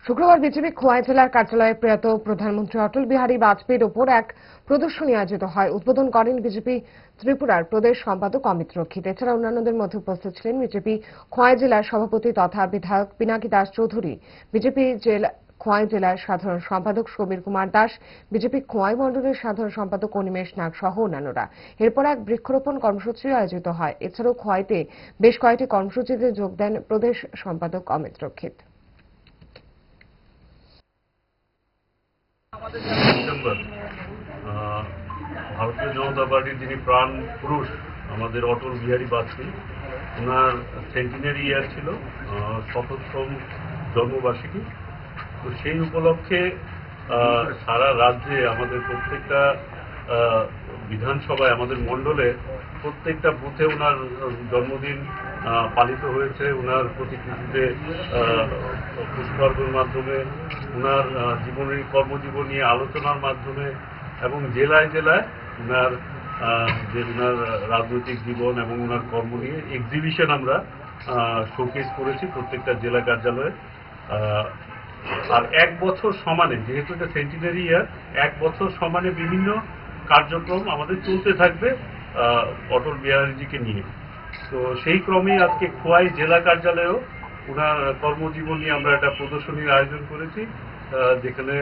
শুক্রবার বিজেপি খোয়াই জেলার কার্যালয়ে প্রয়াত প্রধানমন্ত্রী অটল বিহারী বাজপেয়ীর ওপর এক প্রদর্শনী আয়োজিত হয়। উদ্বোধন করেন বিজেপি ত্রিপুরার প্রদেশ সম্পাদক অমিত রক্ষিত। এছাড়া অন্যান্যদের মধ্যে উপস্থিত ছিলেন বিজেপি খোয়াই জেলার সভাপতি তথা বিধায়ক পিনাকি দাস চৌধুরী, বিজেপি খোয়াই জেলার সাধারণ সম্পাদক সমীর কুমার দাস, বিজেপি খোয়াই মণ্ডলের সাধারণ সম্পাদক অনিমেষ নাগ সহ অন্যান্যরা। এরপর এক বৃক্ষরোপণ কর্মসূচি আয়োজিত হয়। এছাড়াও খোয়াইতে বেশ কয়েকটি কর্মসূচিতে যোগ দেন প্রদেশ সম্পাদক অমিত রক্ষিত। ডিসেম্বর ভারতীয় জনতা পার্টির যিনি প্রাণ পুরুষ আমাদের অটল বিহারী বাজপেয়ী, ওনার সেন্টিনারি ইয়ার ছিল, ৭০তম জন্মবার্ষিকী। তো সেই উপলক্ষে সারা রাজ্যে আমাদের প্রত্যেকটা বিধানসভায়, আমাদের মণ্ডলে প্রত্যেকটা বুথে ওনার জন্মদিন পালিত হয়েছে। ওনার প্রতিকৃতিতে পুষ্পার্ঘ্যের মাধ্যমে, ওনার জীবনের কর্মজীবন নিয়ে আলোচনার মাধ্যমে এবং জেলায় জেলায় ওনার ওনার রাজনৈতিক জীবন এবং ওনার কর্ম নিয়ে এক্সিবিশন আমরা শোকেস করেছি প্রত্যেকটা জেলা কার্যালয়ে। আর এক বছর সমানে, যেহেতু এটা সেন্টিনারি ইয়ার, এক বছর সমানে বিভিন্ন কার্যক্রম আমাদের চলতে থাকবে অটল বিহারীজিকে নিয়ে। তো সেই ক্রমে আজকে খোয়াই জেলা কার্যালয়েও ওনার কর্মজীবন নিয়ে আমরা একটা প্রদর্শনীর আয়োজন করেছি, যেখানে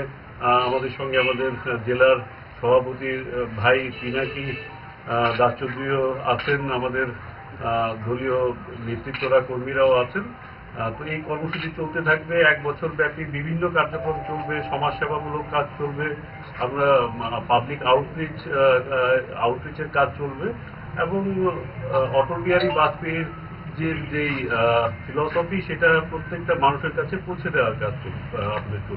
আমাদের সঙ্গে আমাদের জেলার সভাপতির ভাই পিনাকি দাস চৌধুরীও আছেন, আমাদের দলীয় নেতৃত্বরা কর্মীরাও আছেন। তো এই কর্মসূচি চলতে থাকবে এক বছর ব্যাপী, বিভিন্ন কার্যক্রম চলবে, সমাজসেবামূলক কাজ চলবে, আমরা পাবলিক আউটরিচের কাজ চলবে এবং অটল বিহারী বাজপেয়ীর যেই ফিলসফি, সেটা প্রত্যেকটা মানুষের কাছে পৌঁছে দেওয়ার কাজ আমাদের চলবে।